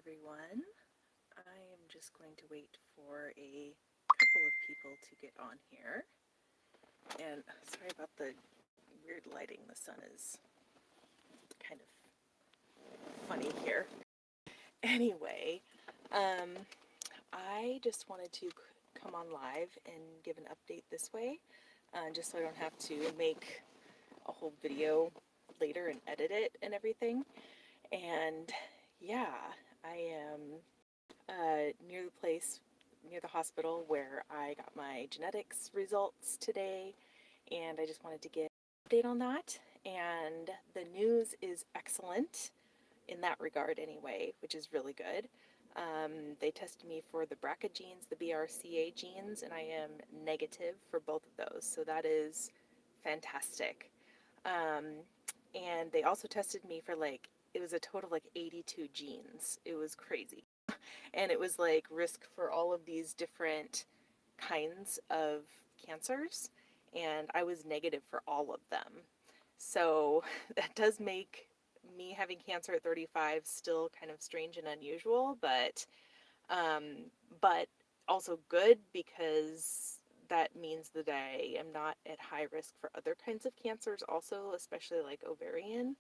everyone. I am just going to wait for a couple of people to get on here. And sorry about the weird lighting. The sun is kind of funny here. Anyway, I just wanted to come on live and give an update this way, just so I don't have to make a whole video later and edit it and everything. And yeah, I am near the hospital where I got my genetics results today, and I just wanted to get an update on that. And the news is excellent in that regard, anyway, which is really good. They tested me for the BRCA genes, the BRCA genes, and I am negative for both of those, so that is fantastic. And they also tested me for it was a total of 82 genes. It was crazy. And it was like risk for all of these different kinds of cancers, and I was negative for all of them. So that does make me having cancer at 35 still kind of strange and unusual, um, but also good because that means that I am not at high risk for other kinds of cancers also, especially like ovarian.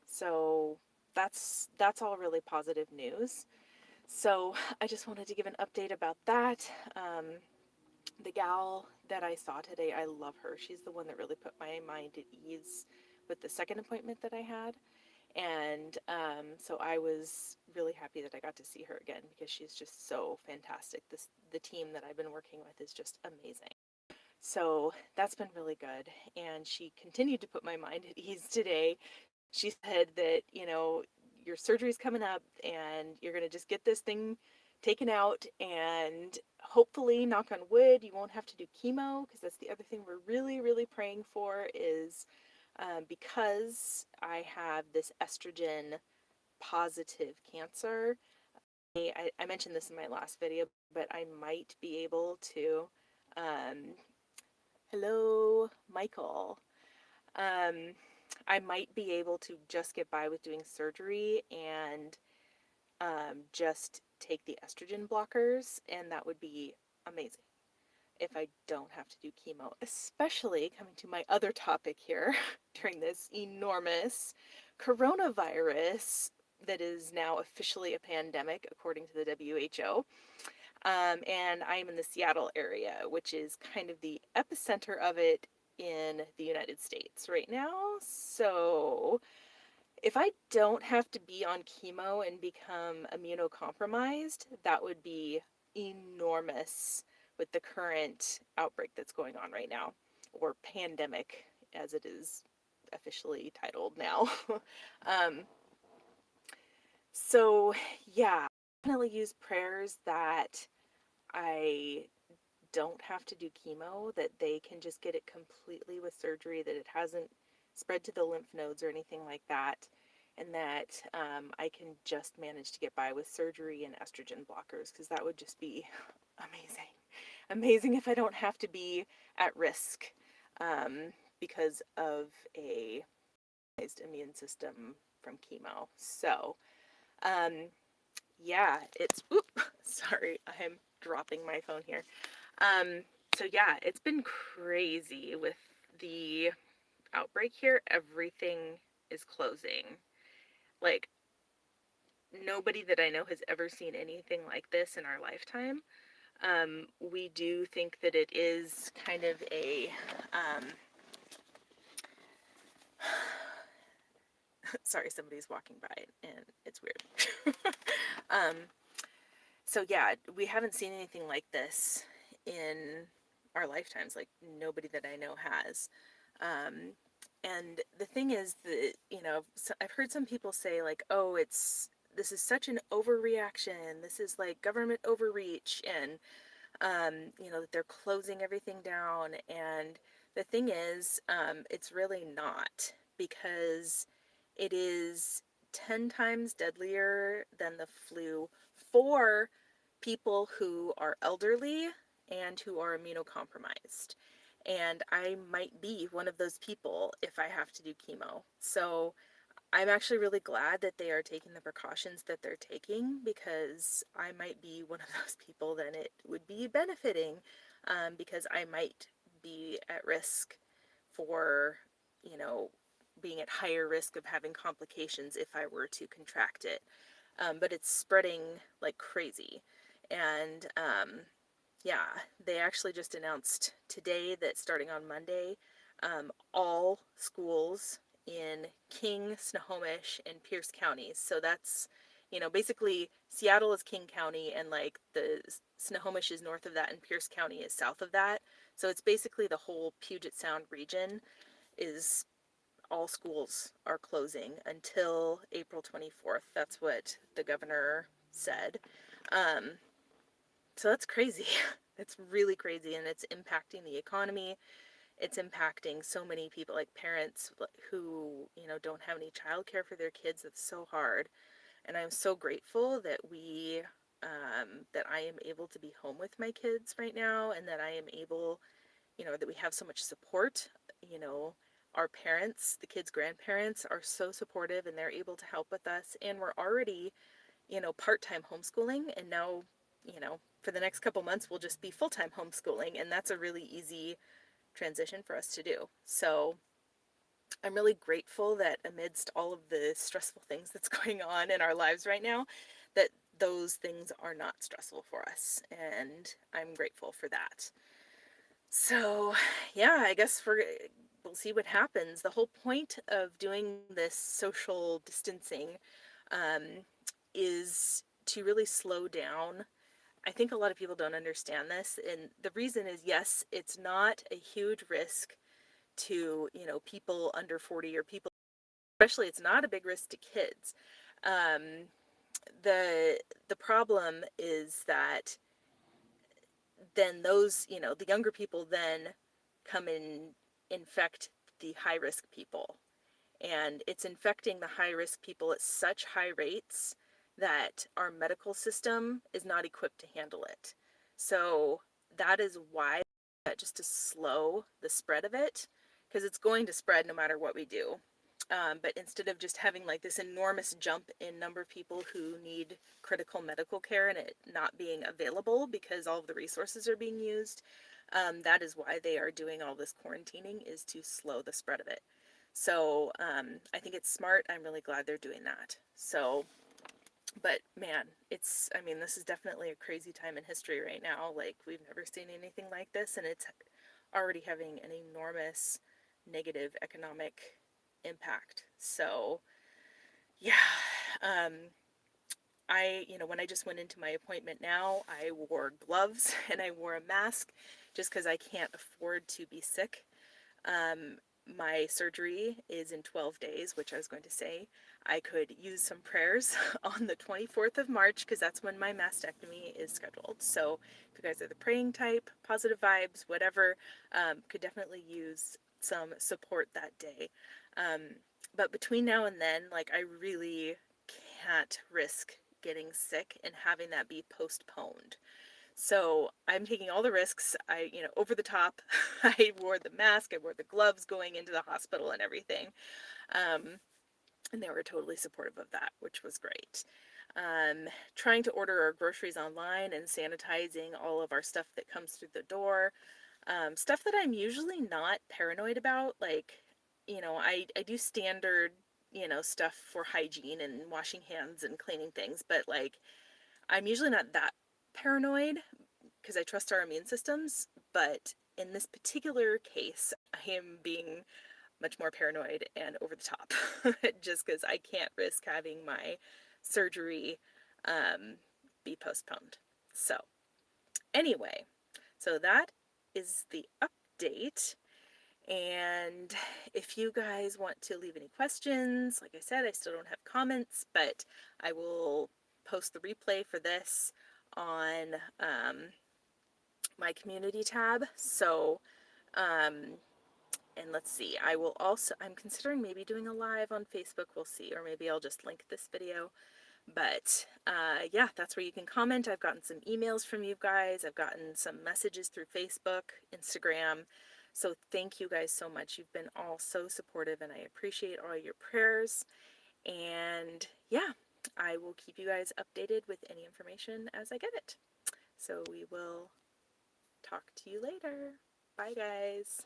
So that's all really positive news. So I just wanted to give an update about that. The gal that I saw today, I love her. She's the one that really put my mind at ease with the second appointment that I had. And so I was really happy that I got to see her again because she's just so fantastic. The team that I've been working with is just amazing. So that's been really good. And she continued to put my mind at ease today. She said that, your surgery's coming up and you're going to just get this thing taken out, and hopefully, knock on wood, you won't have to do chemo, because that's the other thing we're really, really praying for is because I have this estrogen positive cancer. I mentioned this in my last video, but I might be able to. Hello, Michael. Um, I might be able to just get by with doing surgery and just take the estrogen blockers, and that would be amazing if I don't have to do chemo, especially coming to my other topic here during this enormous coronavirus that is now officially a pandemic according to the WHO. And I'm in the Seattle area, which is kind of the epicenter of it in the United States right now. So if I don't have to be on chemo and become immunocompromised, that would be enormous with the current outbreak that's going on right now, or pandemic as it is officially titled now. um, so yeah, definitely use prayers that I don't have to do chemo, that they can just get it completely with surgery, that it hasn't spread to the lymph nodes or anything like that, and that I can just manage to get by with surgery and estrogen blockers, because that would just be amazing. Amazing if I don't have to be at risk because of a immune system from chemo. So, yeah, sorry, I'm dropping my phone here. So yeah, it's been crazy with the outbreak here. Everything is closing. Like, nobody that I know has ever seen anything like this in our lifetime. We do think that it is kind of a, sorry, somebody's walking by and it's weird. um, so yeah, we haven't seen anything like this in our lifetimes. Like, nobody that I know has. And the thing is that, I've heard some people say like, oh, this is such an overreaction. This is like government overreach, and, that they're closing everything down. And the thing is, it's really not, because it is 10 times deadlier than the flu for people who are elderly and who are immunocompromised. And I might be one of those people if I have to do chemo. So I'm actually really glad that they are taking the precautions that they're taking, because I might be one of those people that it would be benefiting, because I might be at risk for, you know, being at higher risk of having complications if I were to contract it. But it's spreading like crazy. And yeah, they actually just announced today that starting on Monday, all schools in King, Snohomish, and Pierce counties. So that's, basically Seattle is King County, and like the Snohomish is north of that, and Pierce County is south of that. So it's basically the whole Puget Sound region is, all schools are closing until April 24th. That's what the governor said. Um, so that's crazy. It's really crazy, and it's impacting the economy. It's impacting so many people, like parents who, don't have any childcare for their kids. It's so hard. And I'm so grateful that that I am able to be home with my kids right now, and that I am able, that we have so much support. You know, our parents, the kids' grandparents, are so supportive, and they're able to help with us. And we're already, part-time homeschooling, and now, for the next couple months, we'll just be full-time homeschooling, and that's a really easy transition for us to do. So I'm really grateful that amidst all of the stressful things that's going on in our lives right now, that those things are not stressful for us, and I'm grateful for that. So, yeah, I guess we'll see what happens. The whole point of doing this social distancing um, is to really slow down. I think a lot of people don't understand this, and the reason is, yes, it's not a huge risk to, people under 40, or people, especially it's not a big risk to kids. Um, the problem is that then those, the younger people then come and infect the high risk people. And it's infecting the high risk people at such high rates that our medical system is not equipped to handle it. So that is why, just to slow the spread of it, because it's going to spread no matter what we do. But instead of just having like this enormous jump in number of people who need critical medical care and it not being available because all of the resources are being used, that is why they are doing all this quarantining, is to slow the spread of it. So I think it's smart. I'm really glad they're doing that. So, but man, this is definitely a crazy time in history right now. Like, we've never seen anything like this, and it's already having an enormous negative economic impact. So, yeah, um, when I just went into my appointment now, I wore gloves and I wore a mask just because I can't afford to be sick. Um, my surgery is in 12 days, which I was going to say. I could use some prayers on the 24th of March, because that's when my mastectomy is scheduled. So if you guys are the praying type, positive vibes, whatever, could definitely use some support that day. But between now and then, like, I really can't risk getting sick and having that be postponed. So I'm taking all the risks. Over the top. I wore the mask, I wore the gloves going into the hospital and everything. And they were totally supportive of that, which was great. Trying to order our groceries online and sanitizing all of our stuff that comes through the door. Stuff that I'm usually not paranoid about. Like, I do standard, stuff for hygiene and washing hands and cleaning things, but like, I'm usually not that paranoid because I trust our immune systems. But in this particular case, I am being much more paranoid and over the top just because I can't risk having my surgery be postponed. So, anyway, so that is the update. And if you guys want to leave any questions, like I said, I still don't have comments, but I will post the replay for this on my community tab. So, and let's see, I'm considering maybe doing a live on Facebook. We'll see, or maybe I'll just link this video. But yeah, that's where you can comment. I've gotten some emails from you guys. I've gotten some messages through Facebook, Instagram. So thank you guys so much. You've been all so supportive, and I appreciate all your prayers. And yeah, I will keep you guys updated with any information as I get it. So we will talk to you later. Bye, guys.